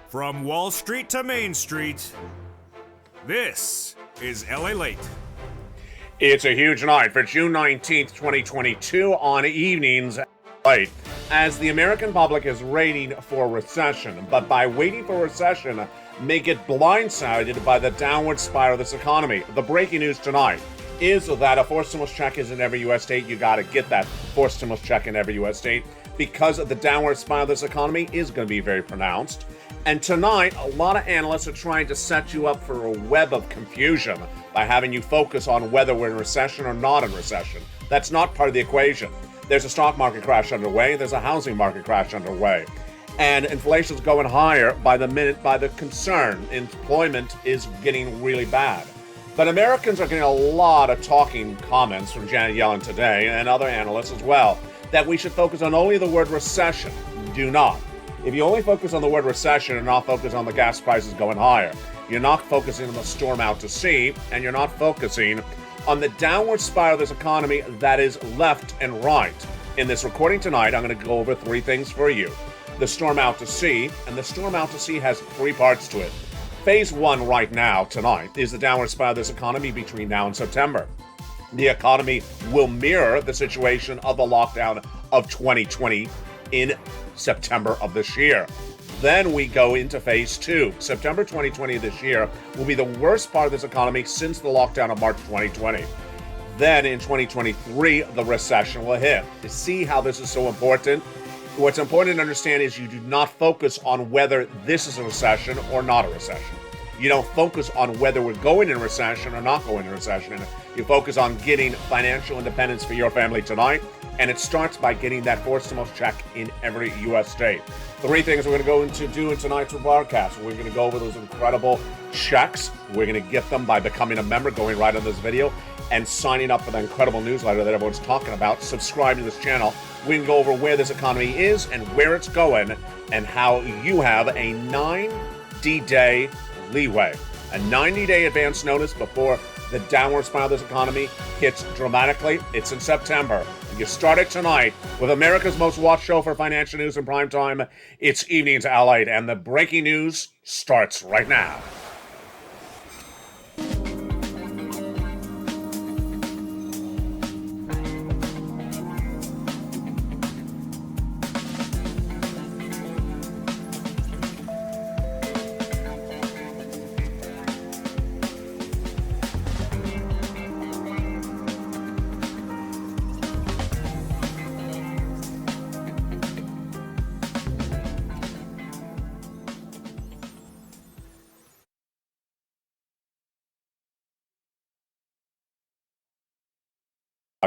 From Wall Street to Main Street, this is LALATE. It's a huge night for June 19th, 2022 on Evenings Late, as the American public is waiting for recession. But by waiting for recession, may get blindsided by the downward spiral of this economy. The breaking news tonight is that a forced stimulus check is in every U.S. state. You got to get that forced stimulus check in every U.S. state because of the downward spiral of this economy is going to be very pronounced. And tonight, a lot of analysts are trying to set you up for a web of confusion by having you focus on whether we're in recession or not in recession. That's not part of the equation. There's a stock market crash underway. There's a housing market crash underway. And inflation's going higher by the minute by the concern. Employment is getting really bad. But Americans are getting a lot of talking comments from Janet Yellen today and other analysts as well that we should focus on only the word recession. Do not. If you only focus on the word recession and not focus on the gas prices going higher, you're not focusing on the storm out to sea, and you're not focusing on the downward spiral of this economy that is left and right. In this recording tonight, I'm going to go over three things for you. The storm out to sea, and the storm out to sea has three parts to it. Phase one right now, tonight, is the downward spiral of this economy between now and September. The economy will mirror the situation of the lockdown of 2020 in September of this year. Then we go into phase two. September 2020 this year will be the worst part of this economy since the lockdown of March 2020. Then in 2023, the recession will hit. To see how this is so important, what's important to understand is you do not focus on whether this is a recession or not a recession. You don't focus on whether we're going in recession or not going in recession. And you focus on getting financial independence for your family tonight. And it starts by getting that forced stimulus check in every U.S. state. Three things we're going to go into do in tonight's broadcast. We're going to go over those incredible checks. We're going to get them by becoming a member, going right on this video, and signing up for the incredible newsletter that everyone's talking about. Subscribe to this channel. We can go over where this economy is and where it's going and how you have a 90-day leeway. A 90-day advance notice before the downward spiral of this economy hits dramatically. It's in September. You start it tonight with America's most watched show for financial news in prime time. It's Evenings LALATE, and the breaking news starts right now.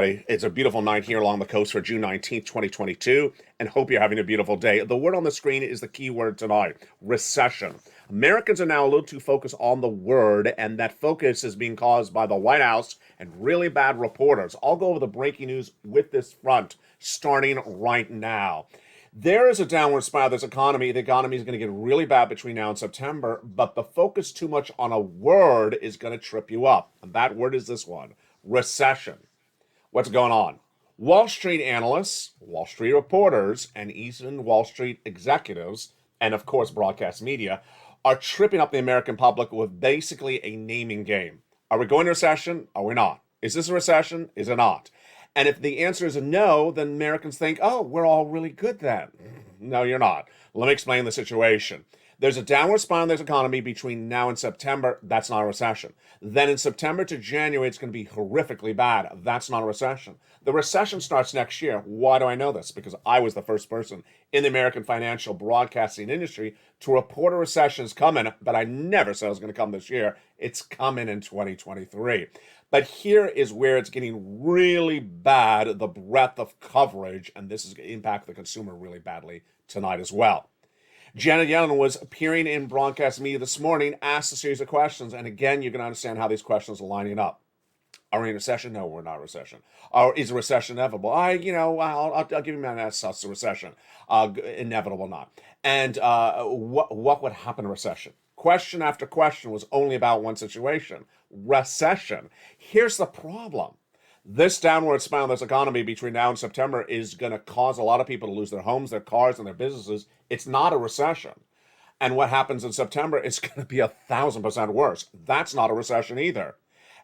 It's a beautiful night here along the coast for June 19th, 2022, and hope you're having a beautiful day. The word on the screen is the key word tonight, recession. Americans are now a little too focused on the word, and that focus is being caused by the White House and really bad reporters. I'll go over the breaking news with this front, starting right now. There is a downward spiral of this economy. The economy is going to get really bad between now and September, but the focus too much on a word is going to trip you up. And that word is this one, recession. What's going on? Wall Street analysts, Wall Street reporters, and even Wall Street executives, and of course broadcast media, are tripping up the American public with basically a naming game. Are we going to recession? Are we not? Is this a recession? Is it not? And if the answer is a no, then Americans think, oh, we're all really good then. No, you're not. Let me explain the situation. There's a downward spiral in this economy between now and September. That's not a recession. Then in September to January, it's going to be horrifically bad. That's not a recession. The recession starts next year. Why do I know this? Because I was the first person in the American financial broadcasting industry to report a recession is coming, but I never said it was going to come this year. It's coming in 2023. But here is where it's getting really bad, the breadth of coverage, and this is going to impact the consumer really badly tonight as well. Janet Yellen was appearing in broadcast media this morning, asked a series of questions, and again, you're going to understand how these questions are lining up. Are we in a recession? No, we're not in a recession. Or is a recession inevitable? I'll give you my answer. It's a recession. Inevitable, not. And what would happen in a recession? Question after question was only about one situation, recession. Here's the problem. This downward spiral in this economy between now and September is going to cause a lot of people to lose their homes, their cars, and their businesses. It's not a recession. And what happens in September is going to be 1,000% worse. That's not a recession either.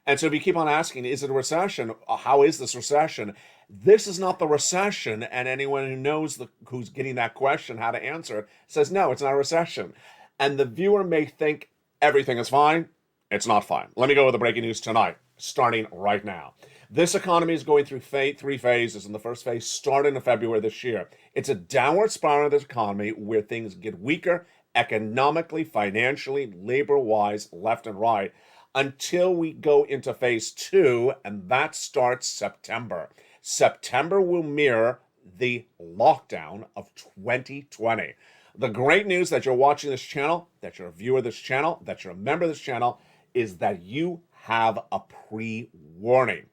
And so if you keep on asking, is it a recession? How is this recession? This is not the recession. And anyone who knows who's getting that question, how to answer it, says, no, it's not a recession. And the viewer may think everything is fine. It's not fine. Let me go with the breaking news tonight, starting right now. This economy is going through three phases, and the first phase started in February this year. It's a downward spiral of this economy where things get weaker economically, financially, labor-wise, left and right, until we go into phase 2, and that starts September. September will mirror the lockdown of 2020. The great news that you're watching this channel, that you're a viewer of this channel, that you're a member of this channel, is that you have a pre-warning.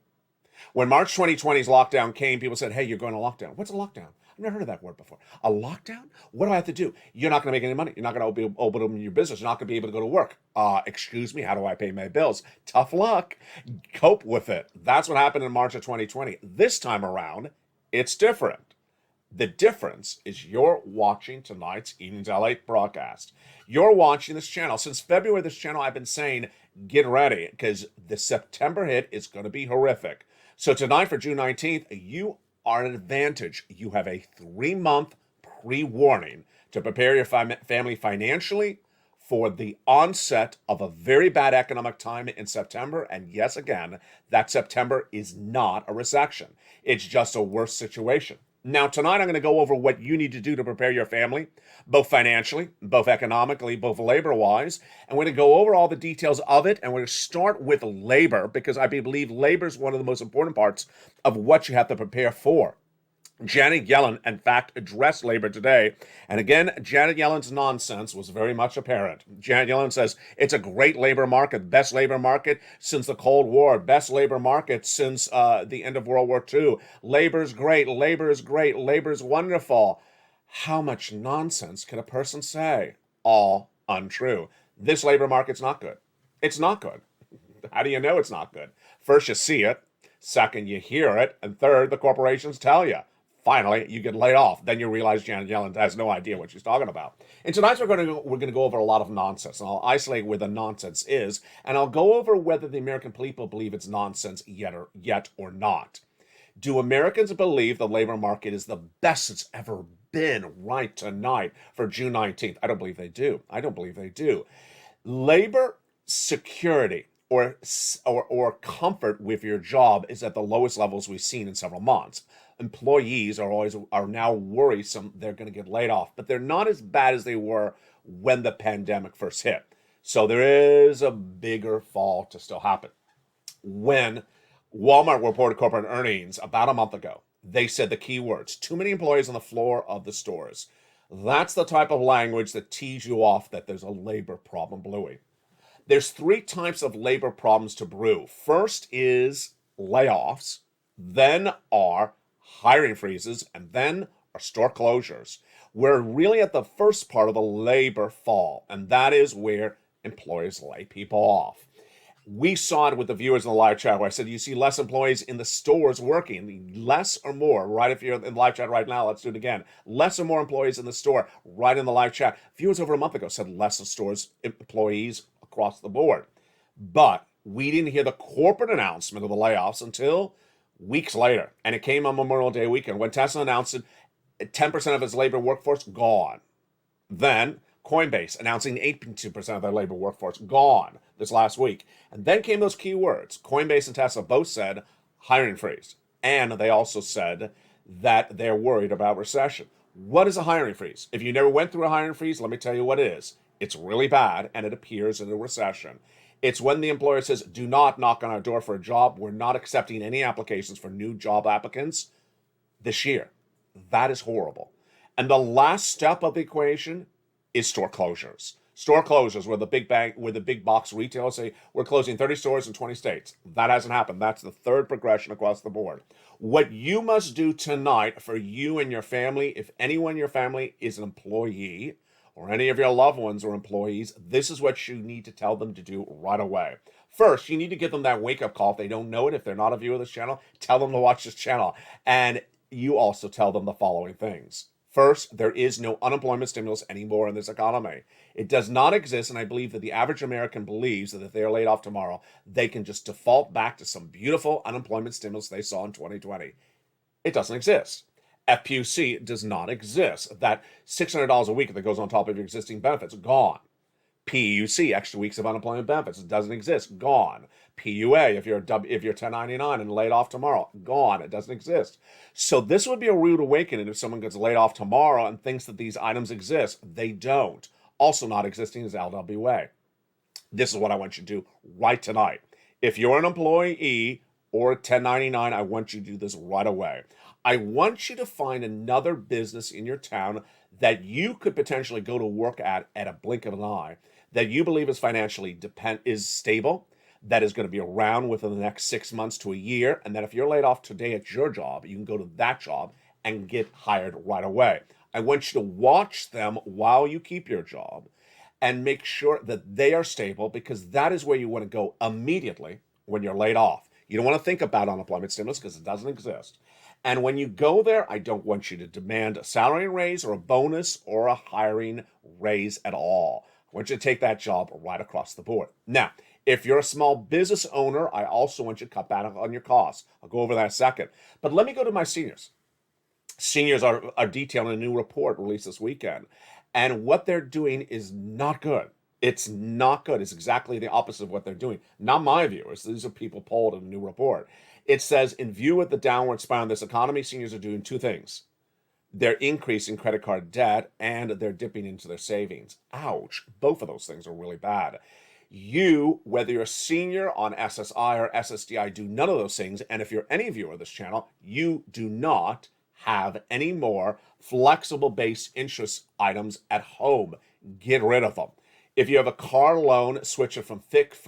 When March 2020's lockdown came, people said, hey, you're going to lockdown. What's a lockdown? I've never heard of that word before. A lockdown? What do I have to do? You're not going to make any money. You're not going to be open your business. You're not going to be able to go to work. Excuse me, how do I pay my bills? Tough luck. Cope with it. That's what happened in March of 2020. This time around, it's different. The difference is you're watching tonight's Evenings LALATE broadcast. You're watching this channel. Since February, this channel, I've been saying, get ready, because the September hit is going to be horrific. So tonight for June 19th, you are an advantage. You have a 3-month pre-warning to prepare your family financially for the onset of a very bad economic time in September. And yes, again, that September is not a recession. It's just a worse situation. Now, tonight I'm going to go over what you need to do to prepare your family, both financially, both economically, both labor-wise. And we're going to go over all the details of it. And we're going to start with labor, because I believe labor is one of the most important parts of what you have to prepare for. Janet Yellen, in fact, addressed labor today. And again, Janet Yellen's nonsense was very much apparent. Janet Yellen says it's a great labor market, best labor market since the Cold War, best labor market since the end of World War II. Labor's great, labor is great, labor's wonderful. How much nonsense can a person say? All untrue. This labor market's not good. It's not good. How do you know it's not good? First, you see it. Second, you hear it. And third, the corporations tell you. Finally, you get laid off. Then you realize Janet Yellen has no idea what she's talking about. And tonight we're going to go over a lot of nonsense, and I'll isolate where the nonsense is, and I'll go over whether the American people believe it's nonsense yet or not. Do Americans believe the labor market is the best it's ever been right tonight for June 19th? I don't believe they do. I don't believe they do. Labor security or comfort with your job is at the lowest levels we've seen in several months. Employees are now worrisome they're going to get laid off, but they're not as bad as they were when the pandemic first hit. So there is a bigger fall to still happen. When Walmart reported corporate earnings about a month ago, they said the key words: too many employees on the floor of the stores. That's the type of language that tees you off that there's a labor problem brewing. There's 3 types of labor problems to brew. First is layoffs, then are hiring freezes, and then are store closures. We're really at the first part of the labor fall, and that is where employers lay people off. We saw it with the viewers in the live chat where I said, you see less employees in the stores working, less or more, right? If you're in the live chat right now, let's do it again. Less or more employees in the store, right in the live chat. Viewers over a month ago said less of stores employees across the board. But we didn't hear the corporate announcement of the layoffs until weeks later. And it came on Memorial Day weekend when Tesla announced it, 10% of its labor workforce gone. Then Coinbase announcing 82% of their labor workforce gone this last week. And then came those key words. Coinbase and Tesla both said hiring freeze. And they also said that they're worried about recession. What is a hiring freeze? If you never went through a hiring freeze, let me tell you what it is. It's really bad, and it appears in a recession. It's when the employer says, do not knock on our door for a job. We're not accepting any applications for new job applicants this year. That is horrible. And the last step of the equation is store closures. Store closures where the big box retailers say, we're closing 30 stores in 20 states. That hasn't happened. That's the third progression across the board. What you must do tonight for you and your family, if anyone in your family is an employee, or any of your loved ones or employees, this is what you need to tell them to do right away. First, you need to give them that wake-up call. If they don't know it, if they're not a viewer of this channel, tell them to watch this channel. And you also tell them the following things. First, there is no unemployment stimulus anymore in this economy. It does not exist, and I believe that the average American believes that if they are laid off tomorrow, they can just default back to some beautiful unemployment stimulus they saw in 2020. It doesn't exist. FPUC does not exist. That $600 a week that goes on top of your existing benefits, gone. PUC, extra weeks of unemployment benefits, it doesn't exist, gone. PUA, if you're 1099 and laid off tomorrow, gone, it doesn't exist. So this would be a rude awakening if someone gets laid off tomorrow and thinks that these items exist. They don't. Also not existing is LWA. This is what I want you to do right tonight. If you're an employee or a 1099, I want you to do this right away. I want you to find another business in your town that you could potentially go to work at a blink of an eye, that you believe is financially is stable, that is going to be around within the next 6 months to a year, and that if you're laid off today at your job, you can go to that job and get hired right away. I want you to watch them while you keep your job and make sure that they are stable, because that is where you want to go immediately when you're laid off. You don't want to think about unemployment stimulus because it doesn't exist. And when you go there, I don't want you to demand a salary raise or a bonus or a hiring raise at all. I want you to take that job right across the board. Now, if you're a small business owner, I also want you to cut back on your costs. I'll go over that in a second. But let me go to my seniors. Seniors are detailing a new report released this weekend. And what they're doing is not good. It's not good. It's exactly the opposite of what they're doing. Not my viewers. These are people polled in a new report. It says, in view of the downward spiral in this economy, seniors are doing two things. They're increasing credit card debt and they're dipping into their savings. Ouch. Both of those things are really bad. You, whether you're a senior on SSI or SSDI, do none of those things. And if you're any viewer of this channel, you do not have any more flexible-based interest items at home. Get rid of them. If you have a car loan, switch it from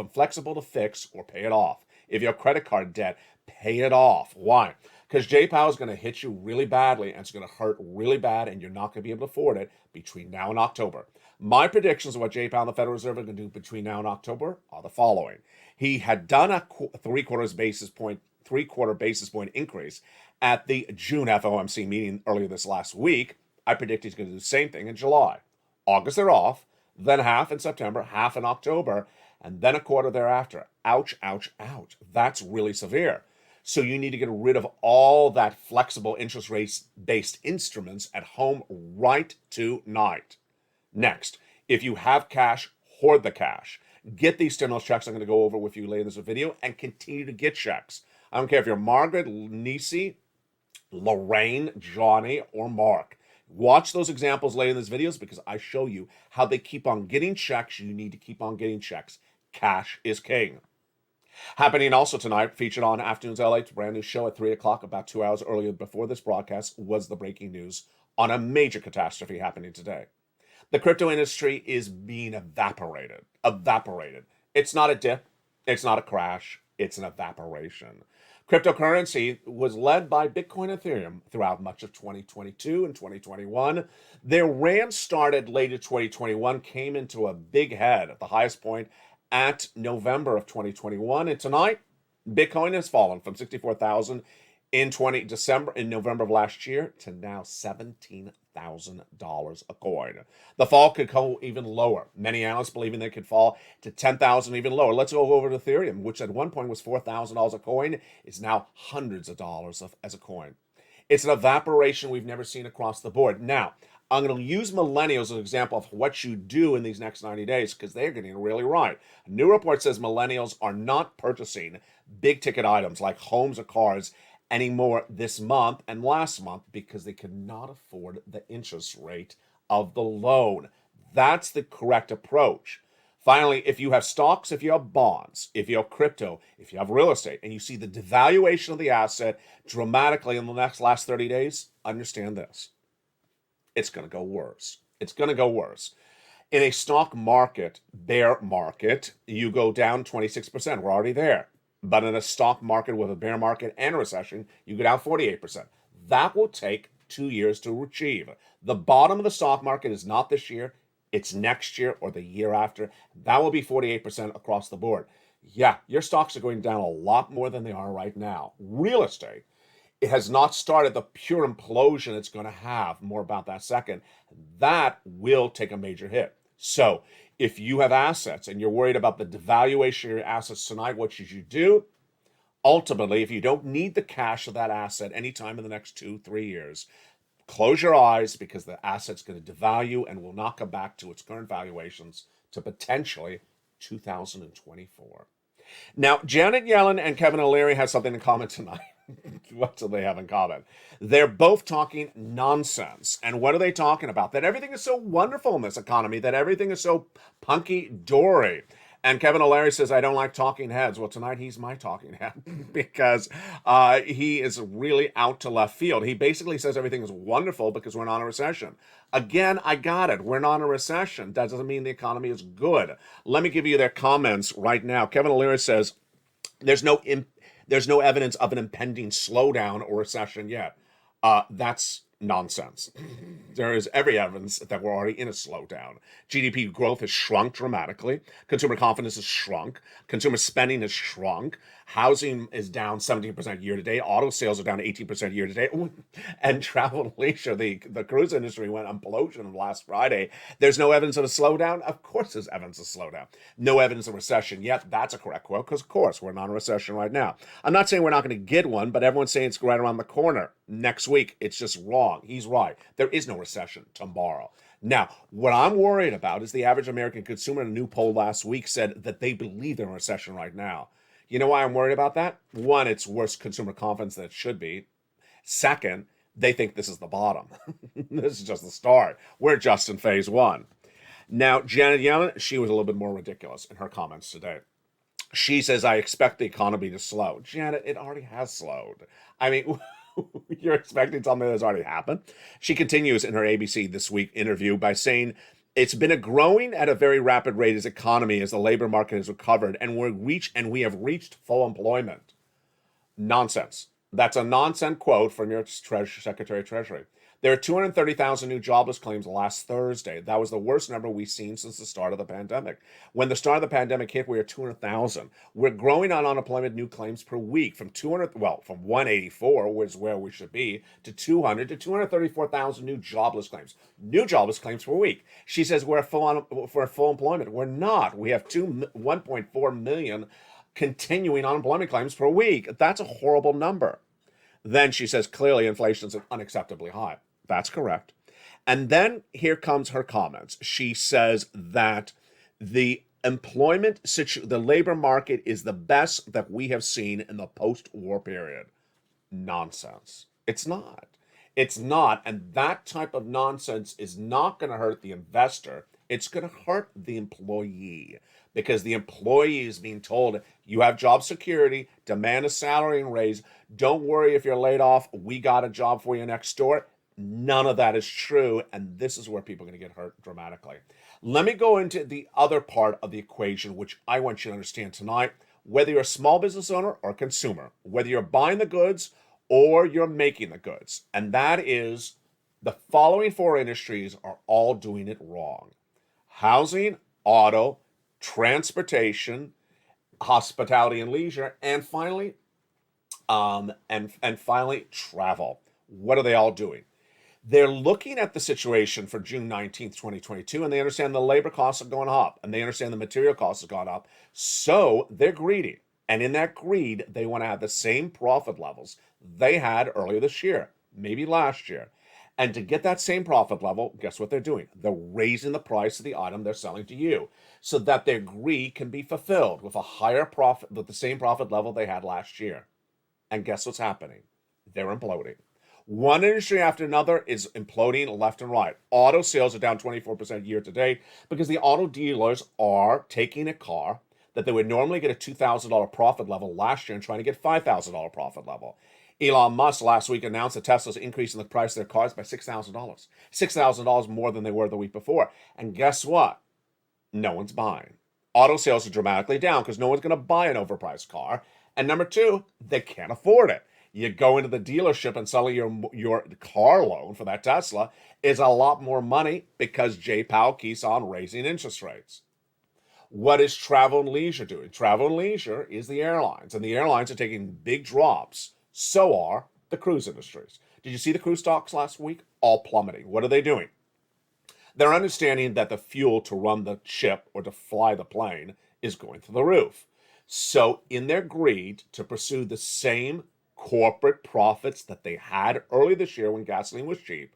flexible to fixed or pay it off. If you have credit card debt, pay it off. Why? Because J-POW is going to hit you really badly, and it's going to hurt really bad, and you're not going to be able to afford it between now and October. My predictions of what J-POW and the Federal Reserve are going to do between now and October are the following. He had done a three-quarter basis point increase at the June FOMC meeting earlier this last week. I predict he's going to do the same thing in July. August, they're off. Then half in September, half in October, and then a quarter thereafter. Ouch, ouch, ouch. That's really severe. So you need to get rid of all that flexible interest rate-based instruments at home right tonight. Next, if you have cash, hoard the cash. Get these stimulus checks I'm going to go over with you later in this video, and continue to get checks. I don't care if you're Margaret, Nisi, Lorraine, Johnny, or Mark. Watch those examples later in these videos because I show you how they keep on getting checks. You need to keep on getting checks. Cash is king. Happening also tonight, featured on Afternoons LATE, brand new show at 3 o'clock, about 2 hours earlier before this broadcast, was the breaking news on a major catastrophe happening today. The crypto industry is being evaporated. It's not a dip. It's not a crash. It's an evaporation. Cryptocurrency was led by Bitcoin and Ethereum throughout much of 2022 and 2021. Their rant started late in 2021, came into a big head at the highest point at November of 2021. And tonight, Bitcoin has fallen from 64,000 in November of last year to now $17,000 a coin. The fall could go even lower. Many analysts believing they could fall to 10,000 even lower. Let's go over to Ethereum, which at one point was $4,000 a coin, is now hundreds of dollars as a coin. It's an evaporation we've never seen across the board. Now, I'm going to use millennials as an example of what you do in these next 90 days because they're getting it really right. A new report says millennials are not purchasing big ticket items like homes or cars anymore this month and last month because they could not afford the interest rate of the loan. That's the correct approach. Finally, if you have stocks, if you have bonds, if you have crypto, if you have real estate, and you see the devaluation of the asset dramatically in the last 30 days, understand this. It's going to go worse. It's going to go worse. In a stock market, bear market, you go down 26%. We're already there. But in a stock market with a bear market and a recession, you go down 48%. That will take 2 years to achieve. The bottom of the stock market is not this year. It's next year or the year after. That will be 48% across the board. Yeah, your stocks are going down a lot more than they are right now. Real estate It has not started the pure implosion it's going to have. More about that second. That will take a major hit. So if you have assets and you're worried about the devaluation of your assets tonight, what should you do? Ultimately, if you don't need the cash of that asset anytime in the next 2-3 years, close your eyes, because the asset's going to devalue and will not come back to its current valuations to potentially 2024. Now, Janet Yellen and Kevin O'Leary have something in common tonight. What do they have in common? They're both talking nonsense. And what are they talking about? That everything is so wonderful in this economy, that everything is so punky-dory. And Kevin O'Leary says, I don't like talking heads. Well, tonight he's my talking head because he is really out to left field. He basically says everything is wonderful because we're not in a recession. Again, I got it. We're not in a recession. That doesn't mean the economy is good. Let me give you their comments right now. Kevin O'Leary says, there's no evidence of an impending slowdown or recession yet. That's nonsense. There is every evidence that we're already in a slowdown. GDP growth has shrunk dramatically. Consumer confidence has shrunk. Consumer spending has shrunk. Housing is down 17% year to date. Auto sales are down 18% year to date. And travel and leisure, the cruise industry went implosion last Friday. There's no evidence of a slowdown? Of course there's evidence of slowdown. No evidence of recession yet. That's a correct quote, because of course we're not in a recession right now. I'm not saying we're not going to get one, but everyone's saying it's right around the corner. Next week, it's just wrong. He's right. There is no recession tomorrow. Now, what I'm worried about is the average American consumer in a new poll last week said that they believe they're in a recession right now. You know why I'm worried about that? One, it's worse consumer confidence than it should be. Second, they think this is the bottom. This is just the start. We're just in phase one. Now, Janet Yellen, she was a little bit more ridiculous in her comments today. She says, I expect the economy to slow. Janet, it already has slowed. I mean, you're expecting something that's already happened. She continues in her ABC This Week interview by saying, it's been a growing at a very rapid rate as economy as the labor market has recovered, and we have reached full employment. Nonsense. That's a nonsense quote from your Secretary of Treasury. There are 230,000 new jobless claims last Thursday. That was the worst number we've seen since the start of the pandemic. When the start of the pandemic hit, we were 200,000. We're growing on unemployment new claims per week from 184, which is where we should be, to 200 to 234,000 new jobless claims. New jobless claims per week. She says we're full employment. We're not. We have 1.4 million continuing unemployment claims per week. That's a horrible number. Then she says, clearly inflation is unacceptably high. That's correct. And then here comes her comments. She says that the the labor market is the best that we have seen in the post-war period. Nonsense. It's not. It's not. And that type of nonsense is not going to hurt the investor. It's going to hurt the employee, because the employee is being told, you have job security, demand a salary and raise. Don't worry if you're laid off. We got a job for you next door. None of that is true. And this is where people are going to get hurt dramatically. Let me go into the other part of the equation, which I want you to understand tonight. Whether you're a small business owner or consumer, whether you're buying the goods or you're making the goods, and that is the following four industries are all doing it wrong: housing, auto, transportation, hospitality and leisure, and finally, finally, travel. What are they all doing? They're looking at the situation for June 19th, 2022, and they understand the labor costs are going up, and they understand the material costs have gone up. So they're greedy. And in that greed, they want to have the same profit levels they had earlier this year, maybe last year. And to get that same profit level, guess what they're doing? They're raising the price of the item they're selling to you so that their greed can be fulfilled with a higher profit, with the same profit level they had last year. And guess what's happening? They're imploding. One industry after another is imploding left and right. Auto sales are down 24% year to date because the auto dealers are taking a car that they would normally get a $2,000 profit level last year and trying to get $5,000 profit level. Elon Musk last week announced that Tesla's increasing the price of their cars by $6,000. $6,000 more than they were the week before. And guess what? No one's buying. Auto sales are dramatically down because no one's going to buy an overpriced car. And number two, they can't afford it. You go into the dealership and suddenly your car loan for that Tesla is a lot more money because Jay Powell keeps on raising interest rates. What is travel and leisure doing? Travel and leisure is the airlines, and the airlines are taking big drops. So are The cruise industries. Did you see the cruise stocks last week? All plummeting. What are they doing? They're understanding that the fuel to run the ship or to fly the plane is going through the roof. So, in their greed to pursue the same corporate profits that they had early this year when gasoline was cheap,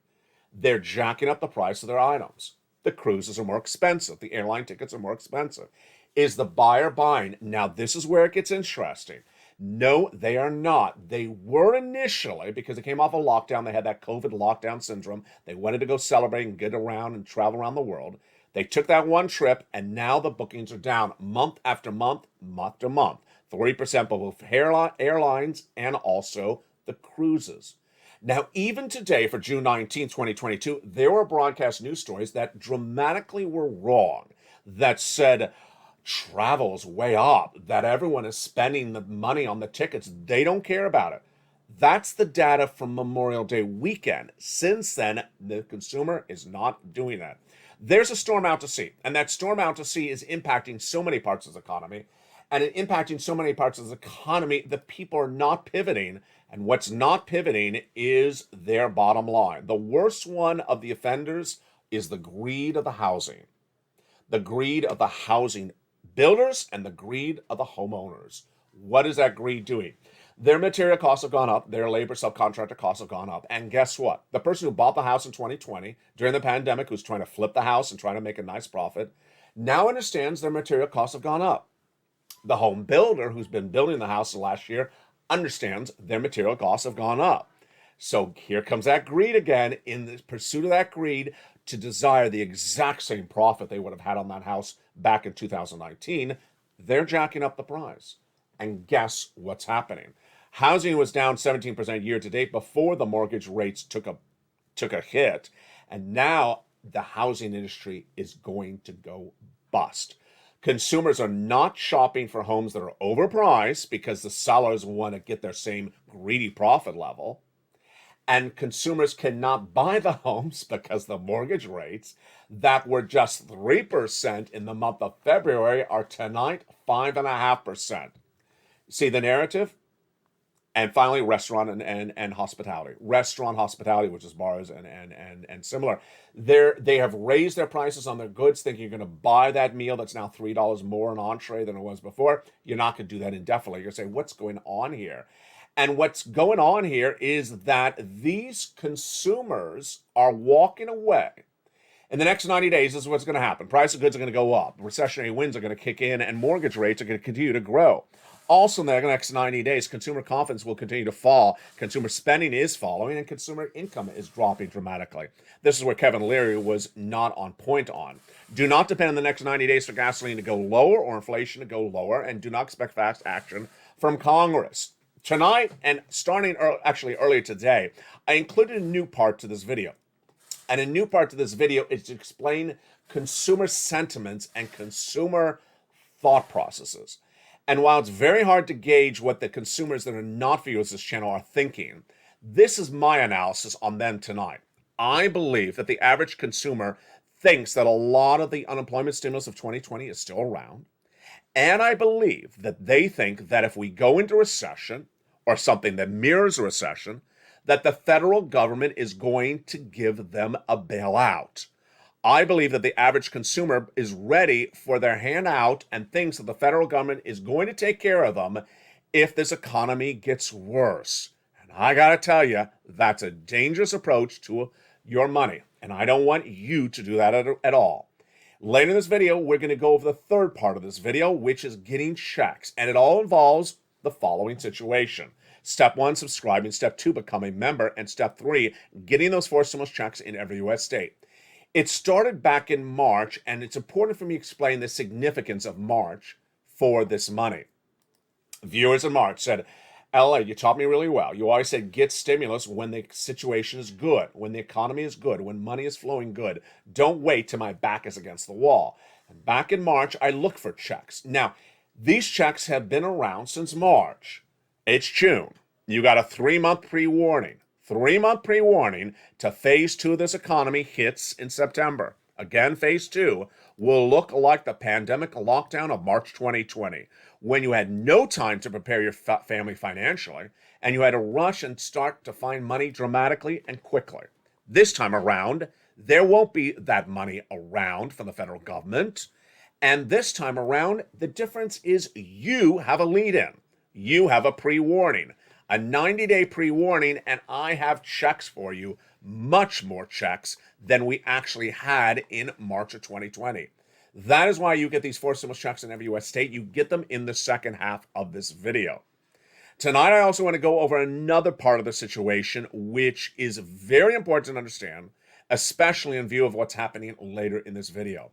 they're jacking up the price of their items. The cruises are more expensive. The airline tickets are more expensive. Is the buyer buying? Now, this is where it gets interesting. No, they are not. They were initially, because they came off a lockdown. They had that COVID lockdown syndrome. They wanted to go celebrate and get around and travel around the world. They took that one trip, and now the bookings are down month after month, month to month. 30% both airlines and also the cruises. Now, even today, for June 19, 2022, there were broadcast news stories that dramatically were wrong, that said travel's way up, that everyone is spending the money on the tickets. They don't care about it. That's the data from Memorial Day weekend. Since then, the consumer is not doing that. There's a storm out to sea, and that storm out to sea is impacting so many parts of the economy, and it impacting so many parts of the economy that people are not pivoting, and what's not pivoting is their bottom line. The worst one of the offenders is the greed of the housing. The greed of the housing builders and the greed of the homeowners. What is that greed doing? Their material costs have gone up. Their labor subcontractor costs have gone up. And guess what? The person who bought the house in 2020 during the pandemic, who's trying to flip the house and trying to make a nice profit, now understands their material costs have gone up. The home builder who's been building the house the last year understands their material costs have gone up. So here comes that greed again, in the pursuit of that greed to desire the exact same profit they would have had on that house back in 2019. They're jacking up the price. And guess what's happening? Housing was down 17% year to date before the mortgage rates took a hit. And now the housing industry is going to go bust. Consumers are not shopping for homes that are overpriced because the sellers want to get their same greedy profit level. And consumers cannot buy the homes because the mortgage rates that were just 3% in the month of February are tonight 5.5%. See the narrative? And finally, restaurant and hospitality. Restaurant hospitality, which is bars and similar. They have raised their prices on their goods, thinking you're going to buy that meal that's now $3 more an entree than it was before. You're not going to do that indefinitely. You're going to say, what's going on here? And what's going on here is that these consumers are walking away. In the next 90 days, this is what's going to happen. Price of goods are going to go up. Recessionary winds are going to kick in, and mortgage rates are going to continue to grow. Also, in the next 90 days, consumer confidence will continue to fall. Consumer spending is falling, and consumer income is dropping dramatically. This is where Kevin Leary was not on point on. Do not depend on the next 90 days for gasoline to go lower or inflation to go lower, and do not expect fast action from Congress. Tonight, and starting earlier today, I included a new part to this video. And a new part to this video is to explain consumer sentiments and consumer thought processes. And while it's very hard to gauge what the consumers that are not viewers of this channel are thinking, this is my analysis on them tonight. I believe that the average consumer thinks that a lot of the unemployment stimulus of 2020 is still around. And I believe that they think that if we go into recession, or something that mirrors a recession, that the federal government is going to give them a bailout. I believe that the average consumer is ready for their handout and thinks that the federal government is going to take care of them if this economy gets worse. And I gotta tell you, that's a dangerous approach to your money. And I don't want you to do that at all. Later in this video, we're going to go over the third part of this video, which is getting checks. And it all involves the following situation. Step 1, subscribing. Step 2, become a member. And step 3, getting those 4 stimulus checks in every U.S. state. It started back in March, and it's important for me to explain the significance of March for this money. Viewers in March said, LA, you taught me really well. You always said get stimulus when the situation is good, when the economy is good, when money is flowing good. Don't wait till my back is against the wall. And back in March, I looked for checks. Now, these checks have been around since March. It's June. You got a 3-month pre-warning. 3-month pre-warning to phase 2 of this economy hits in September. again, phase two, will look like the pandemic lockdown of March 2020, when you had no time to prepare your family financially, and you had to rush and start to find money dramatically and quickly. This time around, there won't be that money around from the federal government. And this time around, the difference is you have a lead-in. You have a pre-warning, a 90-day pre-warning, and I have checks for you, much more checks than we actually had in March of 2020. That is why you get these 4 stimulus checks in every U.S. state. You get them in the second half of this video. Tonight, I also want to go over another part of the situation, which is very important to understand, especially in view of what's happening later in this video.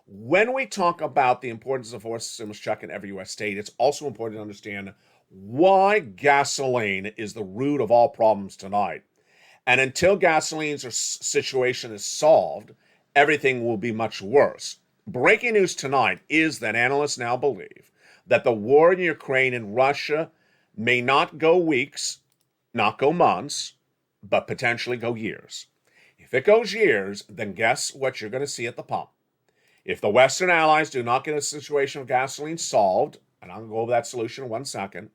When we talk about the importance of 4 stimulus check in every U.S. state, it's also important to understand why gasoline is the root of all problems tonight. And until gasoline's situation is solved, everything will be much worse. Breaking news tonight is that analysts now believe that the war in Ukraine and Russia may not go weeks, not go months, but potentially go years. If it goes years, then guess what you're going to see at the pump. If the Western allies do not get a situation of gasoline solved, and I'll go over that solution in 1 second,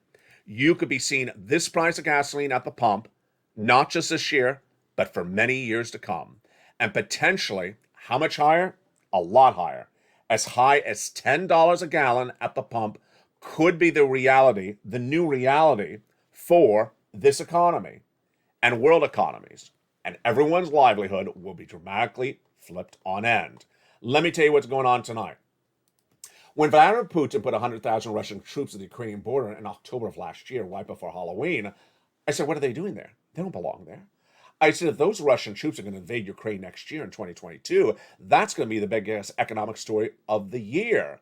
you could be seeing this price of gasoline at the pump, not just this year, but for many years to come. And potentially, how much higher? A lot higher. As high as $10 a gallon at the pump could be the reality, the new reality for this economy and world economies. And everyone's livelihood will be dramatically flipped on end. Let me tell you what's going on tonight. When Vladimir Putin put 100,000 Russian troops at the Ukrainian border in October of last year, right before Halloween, I said, what are they doing there? They don't belong there. I said, if those Russian troops are going to invade Ukraine next year in 2022, that's going to be the biggest economic story of the year.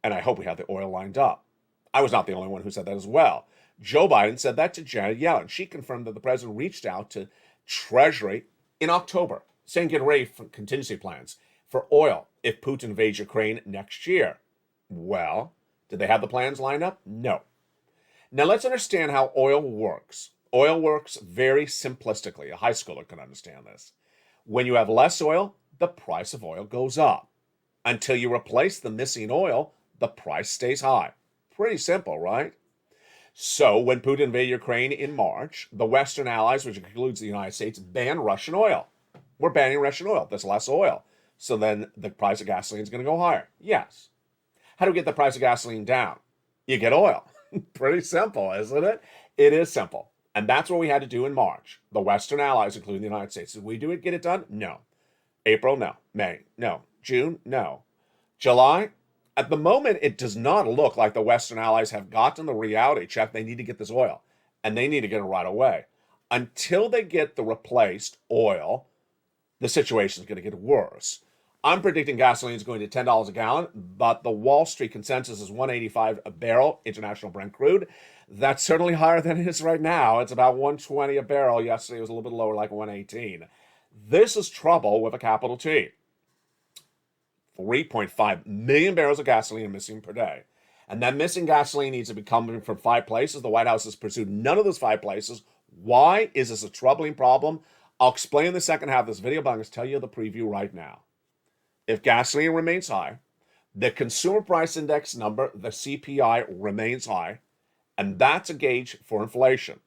And I hope we have the oil lined up. I was not the only one who said that as well. Joe Biden said that to Janet Yellen. She confirmed that the president reached out to Treasury in October, saying get ready for contingency plans for oil if Putin invades Ukraine next year. Well, did they have the plans lined up? No. Now let's understand how oil works. Oil works very simplistically. A high schooler can understand this. When you have less oil, the price of oil goes up. Until you replace the missing oil, the price stays high. Pretty simple, right? So when Putin invaded Ukraine in March, the Western allies, which includes the United States, banned Russian oil. We're banning Russian oil. There's less oil. So then the price of gasoline is going to go higher. Yes. How do we get the price of gasoline down? You get oil. Pretty simple, isn't it? It is simple. And that's what we had to do in March. The Western allies, including the United States. Did we do it, get it done? No. April? No. May? No. June? No. July? At the moment, it does not look like the Western allies have gotten the reality check. They need to get this oil, and they need to get it right away. Until they get the replaced oil, the situation is going to get worse. I'm predicting gasoline is going to $10 a gallon, but the Wall Street consensus is $185 a barrel, international Brent crude. That's certainly higher than it is right now. It's about $120 a barrel. Yesterday it was a little bit lower, like $118. This is trouble with a capital T. 3.5 million barrels of gasoline missing per day. And that missing gasoline needs to be coming from 5 places. The White House has pursued none of those 5 places. Why is this a troubling problem? I'll explain in the second half of this video, but I'm going to tell you the preview right now. If gasoline remains high, the consumer price index number, the CPI, remains high, and that's a gauge for inflation.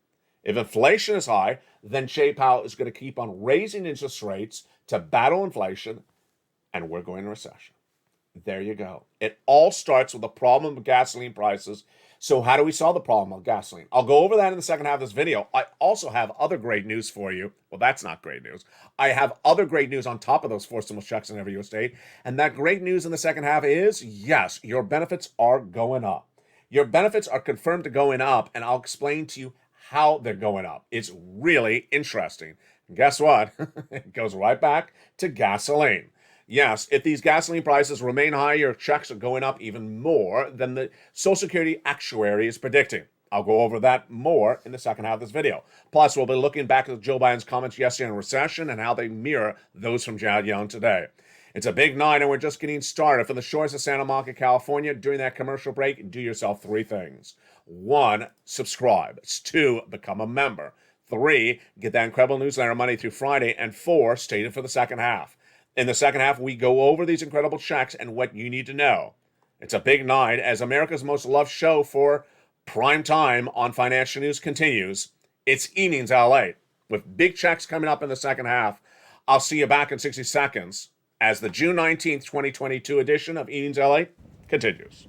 If inflation is high, then Jay Powell is going to keep on raising interest rates to battle inflation, and we're going into recession. There you go. It all starts with the problem of gasoline prices. So how do we solve the problem of gasoline? I'll go over that in the second half of this video. I also have other great news for you. Well, that's not great news. I have other great news on top of those 4 stimulus checks in every U.S. state. And that great news in the second half is, yes, your benefits are going up. Your benefits are confirmed to going up, and I'll explain to you how they're going up. It's really interesting. And guess what? It goes right back to gasoline. Yes, if these gasoline prices remain high, your checks are going up even more than the Social Security actuary is predicting. I'll go over that more in the second half of this video. Plus, we'll be looking back at Joe Biden's comments yesterday on recession and how they mirror those from Janet Yellen today. It's a big night, and we're just getting started. From the shores of Santa Monica, California, during that commercial break, do yourself 3 things. 1, subscribe. 2, become a member. 3, get that incredible newsletter Monday through Friday. And 4, stay tuned for the second half. In the second half, we go over these incredible checks and what you need to know. It's a big night as America's most loved show for prime time on financial news continues. It's Evenings LALATE with big checks coming up in the second half. I'll see you back in 60 seconds as the June 19th, 2022 edition of Evenings LALATE continues.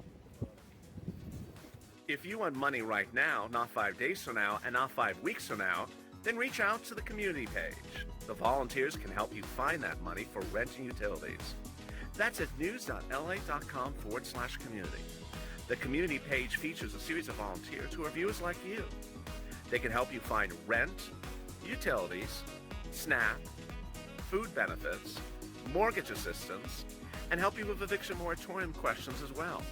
If you want money right now, not 5 days from now, and not 5 weeks from now, then reach out to the community page. The volunteers can help you find that money for rent and utilities. That's at news.la.com/community. The community page features a series of volunteers who are viewers like you. They can help you find rent, utilities, SNAP, food benefits, mortgage assistance, and help you with eviction moratorium questions as well.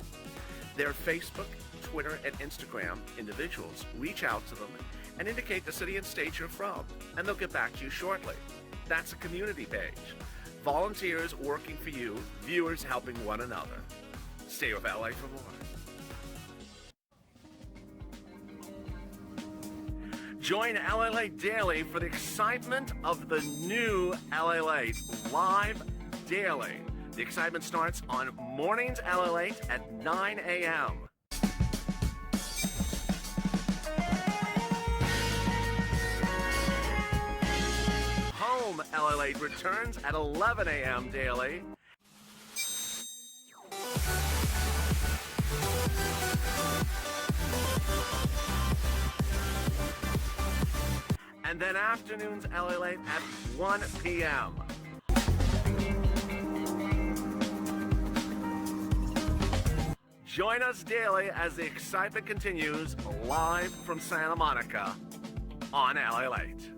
Their Facebook, Twitter, and Instagram individuals reach out to them and indicate the city and state you're from, and they'll get back to you shortly. That's a community page. Volunteers working for you, viewers helping one another. Stay with LA for more. Join LALATE Daily for the excitement of the new LALATE live daily. The excitement starts on Mornings LALATE at 9 a.m. Home LALATE returns at 11 a.m. daily. And then afternoons LALATE at 1 p.m. Join us daily as the excitement continues live from Santa Monica on LALATE.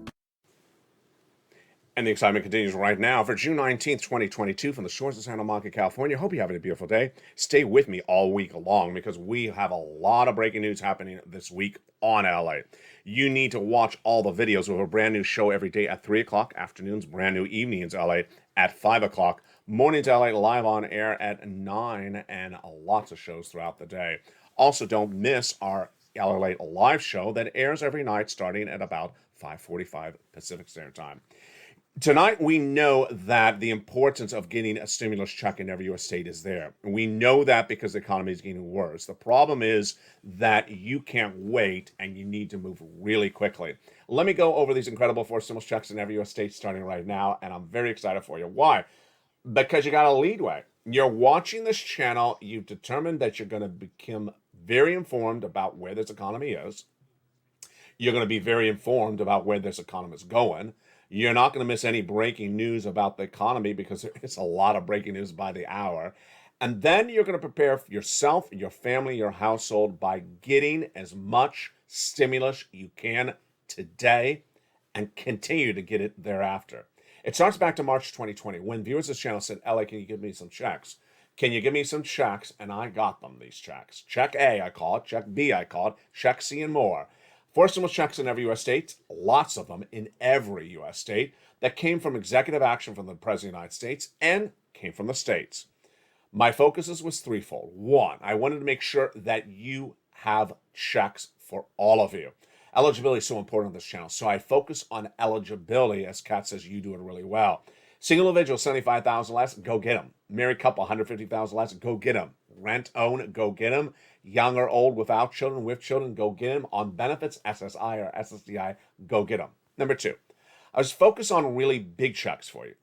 And the excitement continues right now for June 19th, 2022 from the shores of Santa Monica, California. Hope you're having a beautiful day. Stay with me all week long because we have a lot of breaking news happening this week on LA. You need to watch all the videos. We have a brand new show every day at 3 o'clock, afternoons, brand new evenings LA at 5 o'clock, mornings LA live on air at 9, and lots of shows throughout the day. Also, don't miss our LA live show that airs every night starting at about 5:45 Pacific Standard Time. Tonight, we know that the importance of getting a stimulus check in every U.S. state is there. We know that because the economy is getting worse. The problem is that you can't wait and you need to move really quickly. Let me go over these incredible 4 stimulus checks in every U.S. state starting right now, and I'm very excited for you. Why? Because you got a leadway. You're watching this channel. You've determined that you're going to become very informed about where this economy is. You're going to be very informed about where this economy is going. You're not going to miss any breaking news about the economy because there is a lot of breaking news by the hour. And then you're going to prepare yourself, your family, your household by getting as much stimulus you can today and continue to get it thereafter. It starts back to March 2020 when viewers of this channel said, "LA, can you give me some checks? Can you give me some checks?" And I got them, these checks. Check A, I call it. Check B, I call it. Check C, and more. 4 stimulus checks in every U.S. state, lots of them in every U.S. state, that came from executive action from the President of the United States and came from the states. My focuses was threefold. 1, I wanted to make sure that you have checks for all of you. Eligibility is so important on this channel, so I focus on eligibility. As Kat says, you do it really well. Single individual, $75,000 less, go get them. Married couple, $150,000 less, go get them. Rent, own, go get them. Young or old, without children, with children, go get them. On benefits, SSI or SSDI, go get them. Number 2, I was focused on really big checks for you.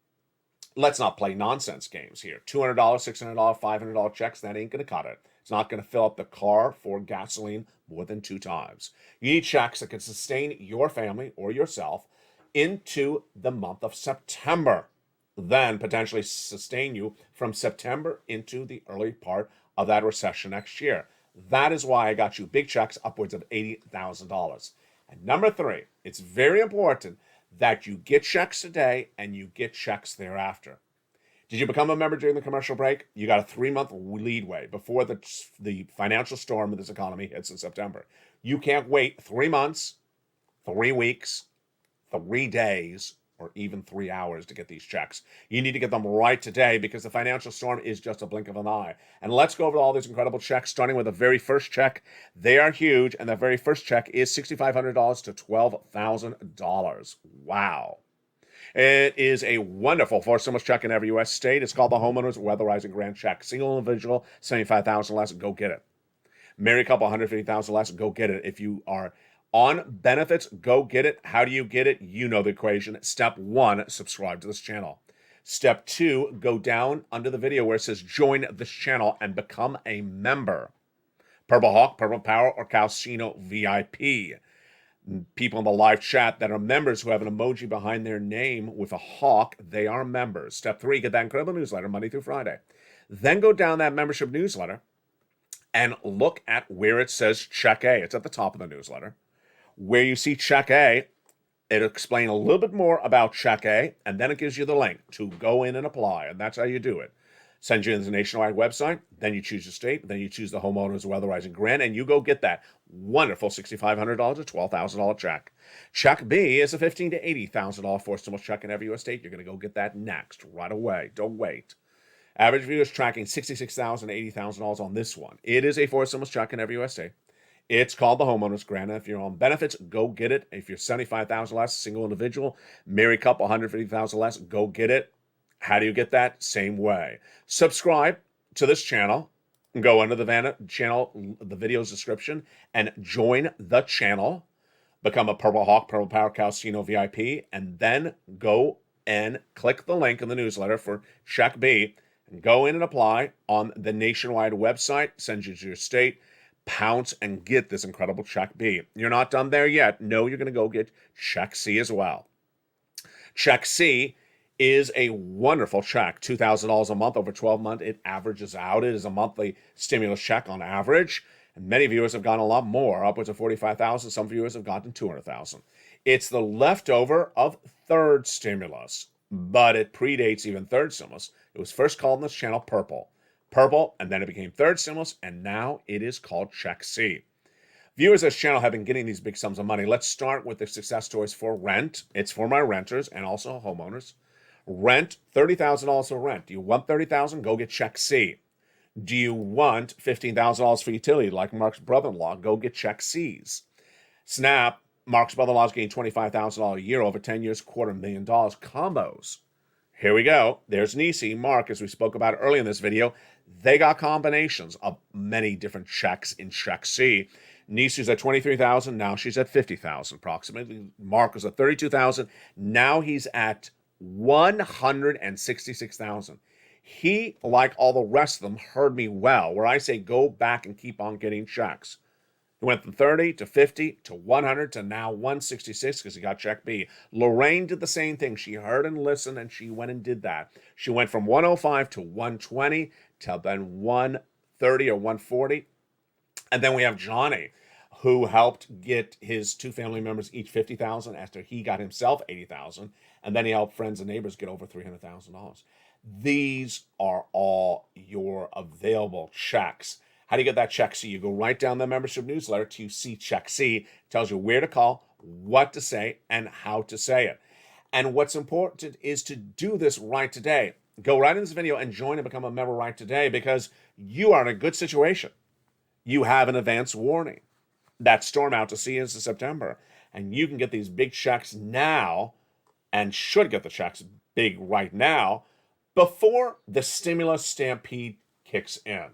Let's not play nonsense games here. $200, $600, $500 checks, that ain't going to cut it. It's not going to fill up the car for gasoline more than 2 times. You need checks that can sustain your family or yourself into the month of September. Then potentially sustain you from September into the early part of that recession next year. That is why I got you big checks upwards of $80,000. And number 3, it's very important that you get checks today and you get checks thereafter. Did you become a member during the commercial break? You got a 3-month leadway before the financial storm of this economy hits in September. You can't wait 3 months, 3 weeks, 3 days, or even 3 hours to get these checks. You need to get them right today because the financial storm is just a blink of an eye. And let's go over all these incredible checks, starting with the very first check. They are huge, and the very first check is $6,500 to $12,000. Wow. It is a wonderful four-stimulus check in every U.S. state. It's called the Homeowners Weatherizing Grant Check. Single individual, $75,000 less, go get it. Married couple, $150,000 less, go get it. If you are on benefits, go get it. How do you get it? You know the equation. Step 1, subscribe to this channel. Step 2, go down under the video where it says join this channel and become a member. Purple Hawk, Purple Power, or Calcino VIP. People in the live chat that are members who have an emoji behind their name with a hawk, they are members. Step 3, get that incredible newsletter Monday through Friday. Then go down that membership newsletter and look at where it says Check A. It's at the top of the newsletter. Where you see Check A, it'll explain a little bit more about Check A, and then it gives you the link to go in and apply, and that's how you do it. Send you to the nationwide website, then you choose your state, then you choose the Homeowners Weatherizing Grant, and you go get that wonderful $6,500 to $12,000 check. Check B is a $15,000 to $80,000 four-stimulus check in every U.S. state. You're going to go get that next, right away. Don't wait. Average view is tracking $66,000 to $80,000 on this one. It is a four-stimulus check in every U.S. state. It's called the Homeowners Grant. If you're on benefits, go get it. If you're $75,000 less, single individual, married couple, $150,000 less, go get it. How do you get that? Same way. Subscribe to this channel. Go under the channel, the video's description, and join the channel. Become a Purple Hawk, Purple Power Calcino VIP, and then go and click the link in the newsletter for Check B, and go in and apply on the nationwide website. Send you to your state. Pounce and get this incredible Check B. You're not done there yet. No, you're going to go get Check C as well. Check C is a wonderful check, $2,000 a month over 12 months. It averages out. It is a monthly stimulus check on average. And many viewers have gotten a lot more, upwards of $45,000. Some viewers have gotten $200,000. It's the leftover of third stimulus, but it predates even third stimulus. It was first called on this channel Purple, and then it became third stimulus, and now it is called Check C. Viewers of this channel have been getting these big sums of money. Let's start with the success stories for rent. It's for my renters and also homeowners. Rent, $30,000 for rent. Do you want $30,000? Go get Check C. Do you want $15,000 for utility, like Mark's brother-in-law? Go get Check C's. SNAP, Mark's brother-in-law's getting $25,000 a year over 10 years, $250,000 combos. Here we go. There's Nisi, Mark, as we spoke about earlier in this video. They got combinations of many different checks in Check C. Nisi's at $23,000. Now she's at $50,000 approximately. Mark was at $32,000. Now he's at $166,000. He, like all the rest of them, heard me well, where I say go back and keep on getting checks. He went from 30 to 50 to 100 to now 166 because he got Check B. Lorraine did the same thing. She heard and listened, and she went and did that. She went from 105 to 120 to then 130 or 140. And then we have Johnny, who helped get his two family members each $50,000 after he got himself $80,000, and then he helped friends and neighbors get over $300,000. These are all your available checks. How do you get that Check C? You go right down the membership newsletter to see Check C. It tells you where to call, what to say, and how to say it. And what's important is to do this right today. Go right in this video and join and become a member right today, because you are in a good situation. You have an advance warning. That storm out to sea is in September, and you can get these big checks now, and should get the checks big right now before the stimulus stampede kicks in.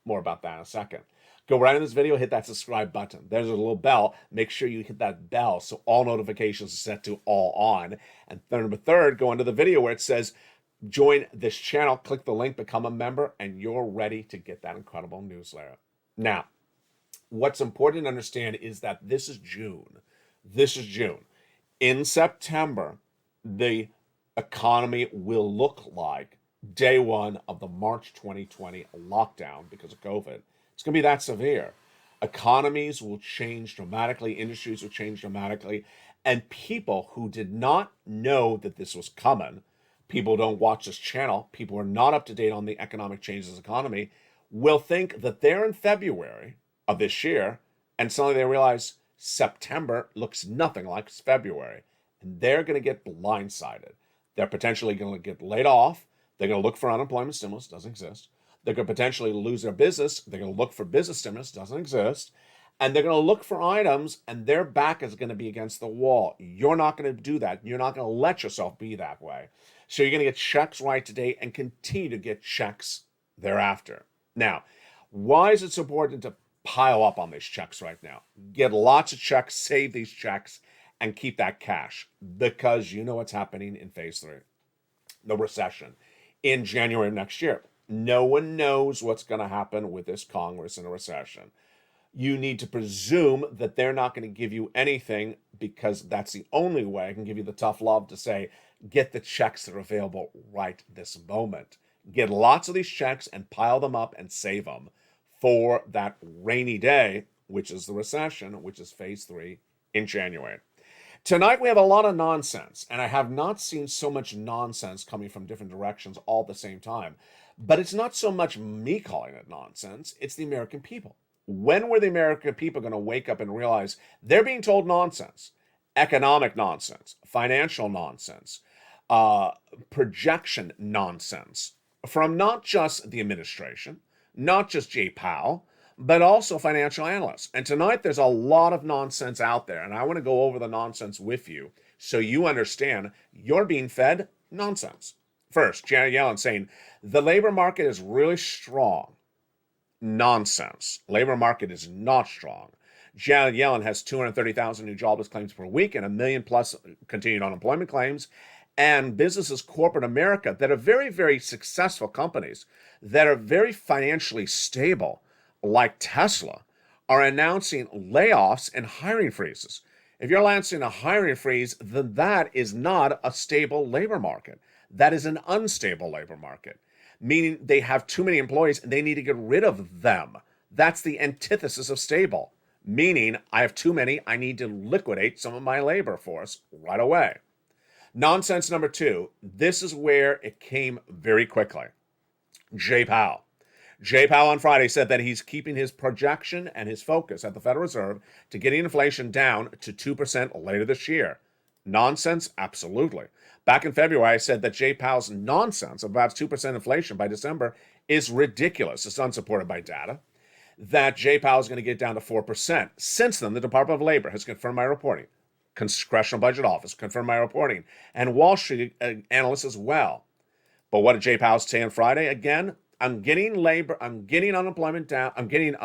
More about that in a second. Go right in this video, hit that subscribe button. There's a little bell. Make sure you hit that bell so all notifications are set to all on. And number third, go into the video where it says join this channel, click the link, become a member, and you're ready to get that incredible newsletter. Now, what's important to understand is that this is June. This is June. In September, the economy will look like day one of the March 2020 lockdown because of COVID. It's going to be that severe. Economies will change dramatically. Industries will change dramatically. And people who did not know that this was coming, people don't watch this channel, people are not up to date on the economic changes in the economy, will think that they're in February of this year, and suddenly they realize September looks nothing like February, and they're going to get blindsided. They're potentially going to get laid off. They're going to look for unemployment stimulus, doesn't exist. They're going to potentially lose their business. They're going to look for business stimulus, doesn't exist. And they're going to look for items, and their back is going to be against the wall. You're not going to do that. You're not going to let yourself be that way. So you're going to get checks right today and continue to get checks thereafter. Now, why is it so important to pile up on these checks right now? Get lots of checks, save these checks, and keep that cash, because you know what's happening in phase 3, the recession, in January of next year. No one knows what's going to happen with this Congress in a recession. You need to presume that they're not going to give you anything, because that's the only way I can give you the tough love to say, get the checks that are available right this moment. Get lots of these checks and pile them up and save them for that rainy day, which is the recession, which is phase 3 in January. Tonight we have a lot of nonsense, and I have not seen so much nonsense coming from different directions all at the same time. But it's not so much me calling it nonsense, it's the American people. When were the American people going to wake up and realize they're being told nonsense? Economic nonsense, financial nonsense, projection nonsense from not just the administration, not just Jay Powell, but also financial analysts. And tonight there's a lot of nonsense out there, and I want to go over the nonsense with you so you understand you're being fed nonsense. First, Janet Yellen saying the labor market is really strong. Nonsense. Labor market is not strong. Janet Yellen has 230,000 new jobless claims per week and 1 million plus continued unemployment claims. And businesses, corporate America, that are very, very successful companies, that are very financially stable, like Tesla, are announcing layoffs and hiring freezes. If you're announcing a hiring freeze, then that is not a stable labor market. That is an unstable labor market, meaning they have too many employees and they need to get rid of them. That's the antithesis of stable, meaning I have too many, I need to liquidate some of my labor force right away. Nonsense number 2, this is where it came very quickly. Jay Powell. Jay Powell on Friday said that he's keeping his projection and his focus at the Federal Reserve to getting inflation down to 2% later this year. Nonsense? Absolutely. Back in February, I said that Jay Powell's nonsense about 2% inflation by December is ridiculous. It's unsupported by data. That Jay Powell is going to get down to 4%. Since then, the Department of Labor has confirmed my reporting. Congressional Budget Office confirmed my reporting. And Wall Street analysts as well. But what did Jay Powell say on Friday? Again, I'm getting unemployment down, I'm getting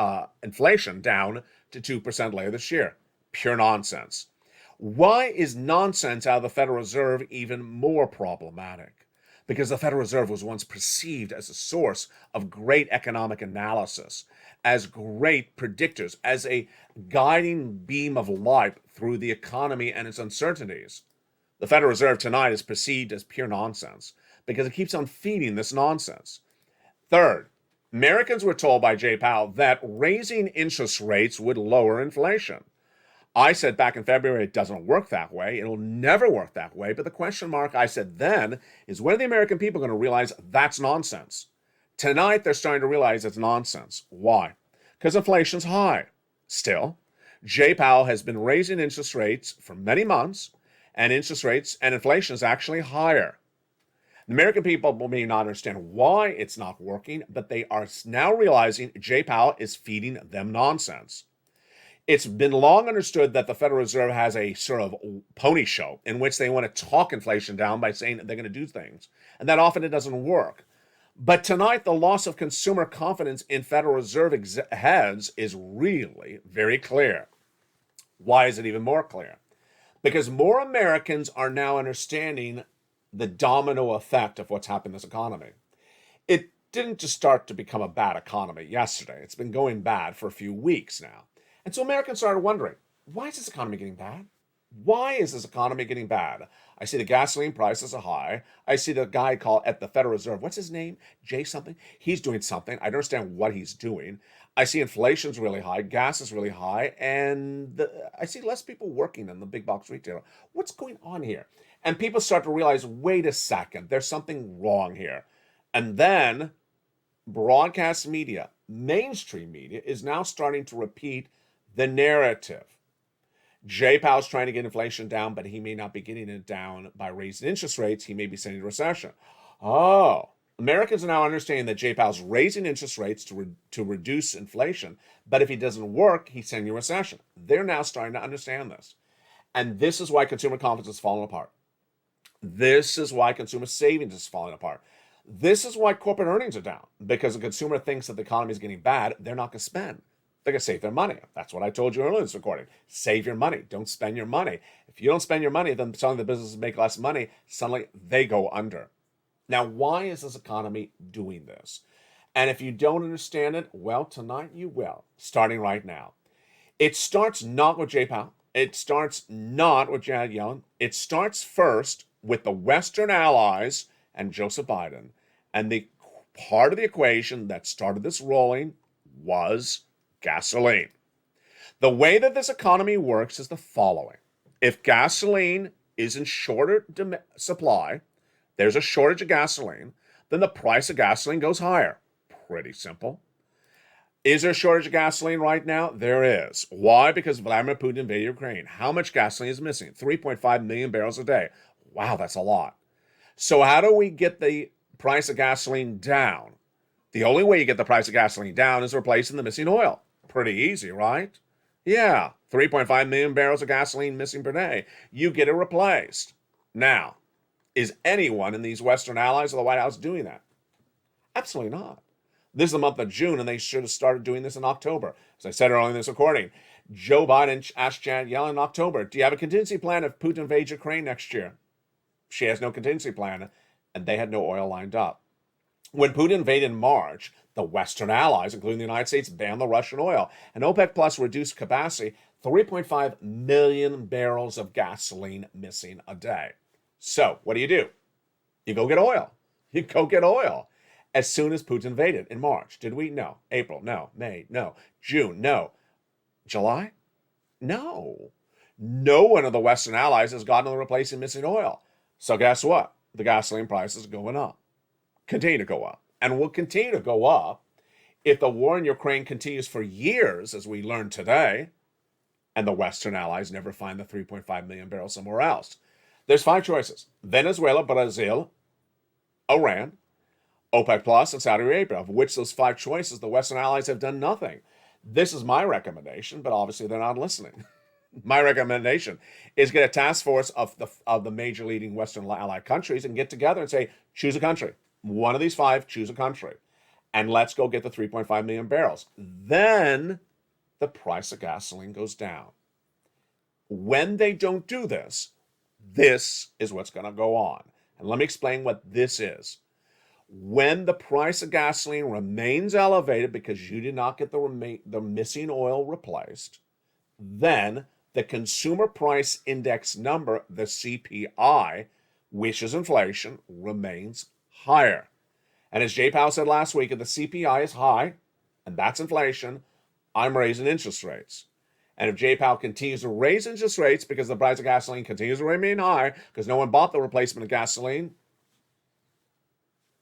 inflation down to 2% later this year. Pure nonsense. Why is nonsense out of the Federal Reserve even more problematic? Because the Federal Reserve was once perceived as a source of great economic analysis, as great predictors, as a guiding beam of light through the economy and its uncertainties. The Federal Reserve tonight is perceived as pure nonsense because it keeps on feeding this nonsense. Third, Americans were told by Jay Powell that raising interest rates would lower inflation. I said back in February, it doesn't work that way. It'll never work that way. But the question mark I said then is, when are the American people going to realize that's nonsense? Tonight, they're starting to realize it's nonsense. Why? Because inflation's high. Still, Jay Powell has been raising interest rates for many months, and interest rates and inflation is actually higher. The American people may not understand why it's not working, but they are now realizing Jay Powell is feeding them nonsense. It's been long understood that the Federal Reserve has a sort of pony show in which they want to talk inflation down by saying that they're going to do things. And that often it doesn't work. But tonight, the loss of consumer confidence in Federal Reserve heads is really very clear. Why is it even more clear? Because more Americans are now understanding the domino effect of what's happened in this economy. It didn't just start to become a bad economy yesterday. It's been going bad for a few weeks now. And so Americans started wondering, why is this economy getting bad? Why is this economy getting bad? I see the gasoline prices are high. I see the guy called at the Federal Reserve. What's his name? Jay something? He's doing something. I don't understand what he's doing. I see inflation's really high. Gas is really high. And I see less people working in the big box retailer. What's going on here? And people start to realize, wait a second, there's something wrong here. And then broadcast media, mainstream media, is now starting to repeat the narrative. Jay Powell's trying to get inflation down, but he may not be getting it down by raising interest rates. He may be sending a recession. Oh, Americans are now understanding that Jay Powell's raising interest rates to reduce inflation, but if he doesn't work, he's sending you a recession. They're now starting to understand this. And this is why consumer confidence is falling apart. This is why consumer savings is falling apart. This is why corporate earnings are down, because the consumer thinks that the economy is getting bad. They're not going to spend. They're going to save their money. That's what I told you earlier in this recording. Save your money. Don't spend your money. If you don't spend your money, then suddenly the businesses make less money. Suddenly they go under. Now, why is this economy doing this? And if you don't understand it, well, tonight you will, starting right now. It starts not with Jay Powell. It starts not with Janet Yellen. It starts first with the Western allies and Joseph Biden. And the part of the equation that started this rolling was gasoline. The way that this economy works is the following. If gasoline is in shorter supply, there's a shortage of gasoline, then the price of gasoline goes higher. Pretty simple. Is there a shortage of gasoline right now? There is. Why? Because Vladimir Putin invaded Ukraine. How much gasoline is missing? 3.5 million barrels a day. Wow, that's a lot. So how do we get the price of gasoline down? The only way you get the price of gasoline down is replacing the missing oil. Pretty easy, right? Yeah, 3.5 million barrels of gasoline missing per day. You get it replaced. Now, is anyone in these Western allies of the White House doing that? Absolutely not. This is the month of June, and they should have started doing this in October. As I said earlier in this recording, Joe Biden asked Janet Yellen in October, do you have a contingency plan if Putin invades Ukraine next year? She has no contingency plan, and they had no oil lined up. When Putin invaded in March, the Western allies, including the United States, banned the Russian oil, and OPEC Plus reduced capacity, 3.5 million barrels of gasoline missing a day. So what do? You go get oil. You go get oil. As soon as Putin invaded in March. Did we? No. April? No. May? No. June? No. July? No. No one of the Western allies has gotten to replacing missing oil. So guess what? The gasoline prices are going up. Continue to go up. And will continue to go up if the war in Ukraine continues for years, as we learned today, and the Western allies never find the 3.5 million barrels somewhere else. There's 5 choices. Venezuela, Brazil, Iran, OPEC Plus, and Saudi Arabia, of which those 5 choices, the Western allies have done nothing. This is my recommendation, but obviously they're not listening. My recommendation is get a task force of the major leading Western allied countries and get together and say, choose a country. One of these 5, choose a country. And let's go get the 3.5 million barrels. Then the price of gasoline goes down. When they don't do this, this is what's going to go on. And let me explain what this is. When the price of gasoline remains elevated because you did not get the missing oil replaced, then the consumer price index number, the CPI, which is inflation, remains higher. And as Jay Powell said last week, if the CPI is high, and that's inflation, I'm raising interest rates. And if Jay Powell continues to raise interest rates because the price of gasoline continues to remain high, because no one bought the replacement of gasoline,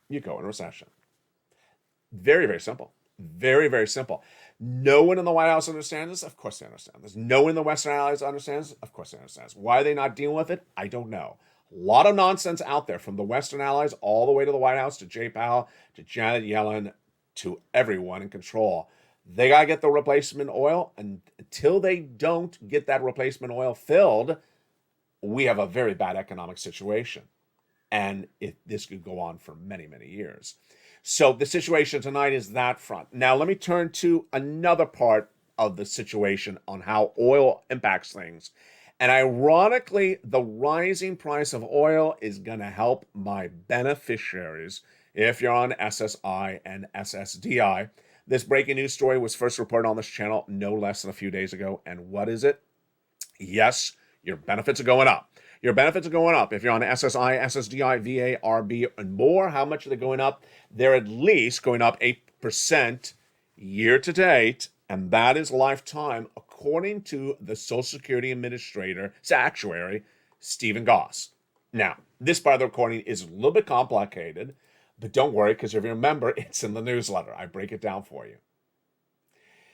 you go in recession. Very, very simple. Very, very simple. No one in the White House understands this? Of course they understand this. No one in the Western allies understands this? Of course they understand this. Why are they not dealing with it? I don't know. A lot of nonsense out there from the Western allies all the way to the White House, to Jay Powell, to Janet Yellen, to everyone in control. They got to get the replacement oil, and until they don't get that replacement oil filled, we have a very bad economic situation. And this could go on for many, many years. So the situation tonight is that front. Now, let me turn to another part of the situation on how oil impacts things. And ironically, the rising price of oil is going to help my beneficiaries if you're on SSI and SSDI. This breaking news story was first reported on this channel no less than a few days ago. And what is it? Yes, your benefits are going up. Your benefits are going up. If you're on SSI, SSDI, VA, RB, and more, how much are they going up? They're at least going up 8% year to date, and that is lifetime, according to the Social Security Administrator, actuary, Stephen Goss. Now, this part of the recording is a little bit complicated, but don't worry, because if you remember, it's in the newsletter. I break it down for you.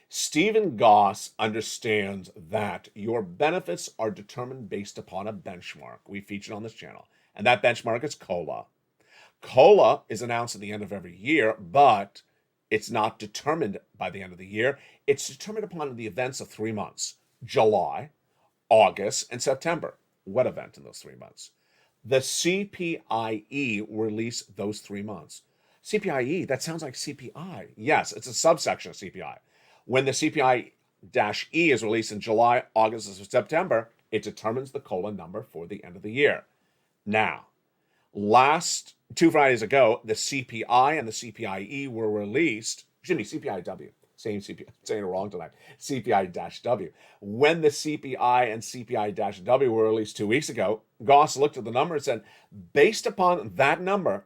Stephen Goss understands that your benefits are determined based upon a benchmark we featured on this channel, and that benchmark is COLA. COLA is announced at the end of every year, but it's not determined by the end of the year. It's determined upon the events of 3 months: July, August, and September. What event in those 3 months? The CPIE will release those 3 months. CPIE, that sounds like CPI. Yes, it's a subsection of CPI. When the CPI-E is released in July, August, and September, it determines the COLA number for the end of the year. Now, last 2 Fridays ago, the CPI and the CPIE were released. Excuse me, CPIW. Saying it wrong tonight. CPI-W. When the CPI and CPI-W were released 2 weeks ago, Goss looked at the number and said, based upon that number,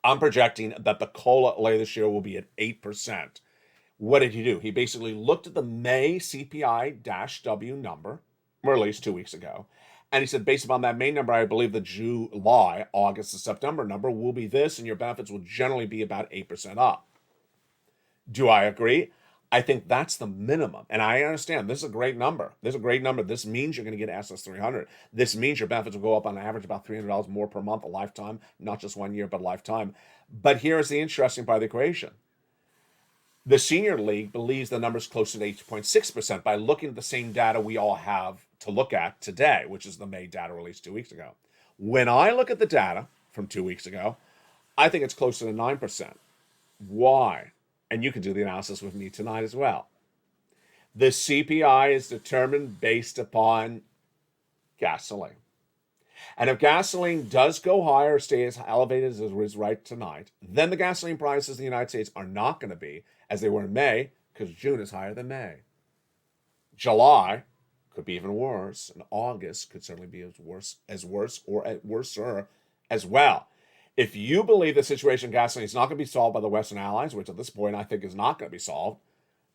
I'm projecting that the COLA later this year will be at 8%. What did he do? He basically looked at the May CPI-W number released 2 weeks ago, and he said, based upon that May number, I believe the July, August, and September number will be this, and your benefits will generally be about 8% up. Do I agree? I think that's the minimum. And I understand this is a great number. This is a great number. This means you're going to get SS 300. This means your benefits will go up on average about $300 more per month a lifetime, not just 1 year, but a lifetime. But here's the interesting part of the equation. The Senior League believes the number is closer to 8.6% by looking at the same data we all have to look at today, which is the May data released 2 weeks ago. When I look at the data from 2 weeks ago, I think it's closer to 9%. Why? And you can do the analysis with me tonight as well. The CPI is determined based upon gasoline. And if gasoline does go higher, stay as elevated as it is right tonight, then the gasoline prices in the United States are not going to be as they were in May, because June is higher than May. July could be even worse, and August could certainly be as worse or worser as well. If you believe the situation in gasoline is not going to be solved by the Western Allies, which at this point I think is not going to be solved,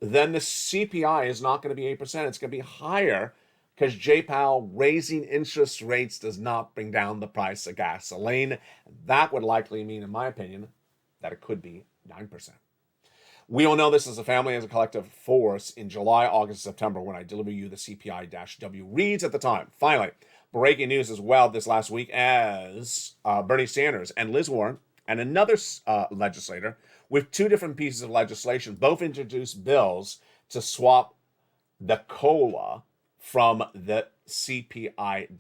then the CPI is not going to be 8%. It's going to be higher because Jay Powell raising interest rates does not bring down the price of gasoline. That would likely mean, in my opinion, that it could be 9%. We all know this as a family, as a collective force in July, August, September when I deliver you the CPI-W reads at the time. Finally, breaking news as well this last week as Bernie Sanders and Liz Warren and another legislator with 2 different pieces of legislation both introduced bills to swap the COLA from the CPI-W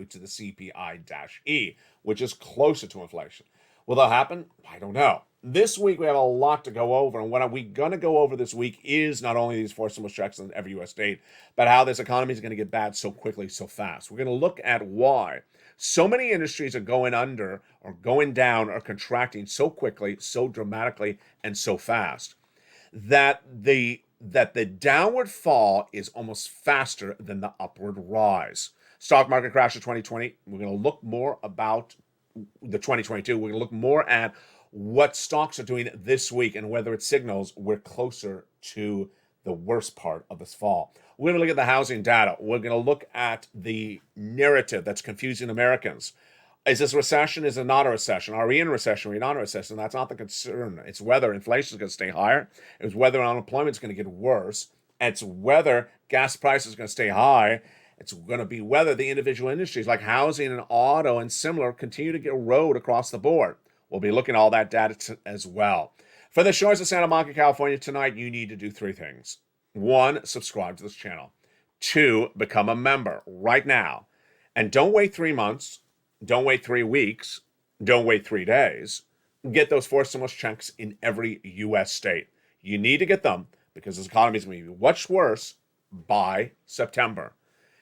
to the CPI-E, which is closer to inflation. Will that happen? I don't know. This week we have a lot to go over, and what we're going to go over this week is not only these 4 stimulus checks in every U.S. state, but how this economy is going to get bad so quickly, so fast. We're going to look at why so many industries are going under or going down or contracting so quickly, so dramatically, and so fast that the downward fall is almost faster than the upward rise. Stock market crash of 2020. We're going to look more about the 2022. We're going to look more at what stocks are doing this week and whether it signals we're closer to the worst part of this fall. We're going to look at the housing data. We're going to look at the narrative that's confusing Americans. Is this a recession? Is it not a recession? Are we in a recession? Are we not in a recession? That's not the concern. It's whether inflation is going to stay higher. It's whether unemployment is going to get worse. It's whether gas prices are going to stay high. It's going to be whether the individual industries like housing and auto and similar continue to get erode across the board. We'll be looking at all that data as well. For the shores of Santa Monica, California tonight, you need to do 3 things. 1, subscribe to this channel. 2, become a member right now. And don't wait 3 months. Don't wait 3 weeks. Don't wait 3 days. Get those 4 stimulus checks in every U.S. state. You need to get them because this economy is going to be much worse by September.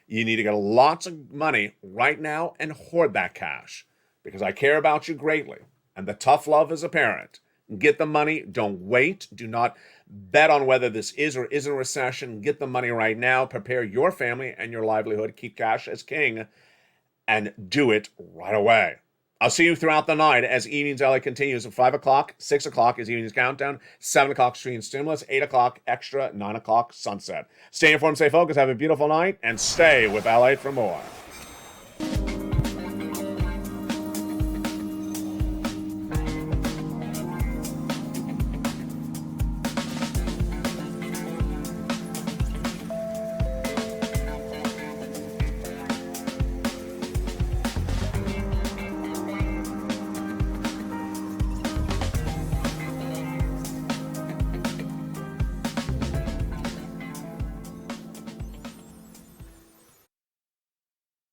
You need to get lots of money right now and hoard that cash because I care about you greatly. And the tough love is apparent. Get the money. Don't wait. Do not bet on whether this is or isn't a recession. Get the money right now. Prepare your family and your livelihood. Keep cash as king. And do it right away. I'll see you throughout the night as Evenings LA continues at 5 o'clock. 6 o'clock is Evenings Countdown. 7 o'clock Stream Stimulus. 8 o'clock Extra. 9 o'clock Sunset. Stay informed, stay focused. Have a beautiful night. And stay with LA for more.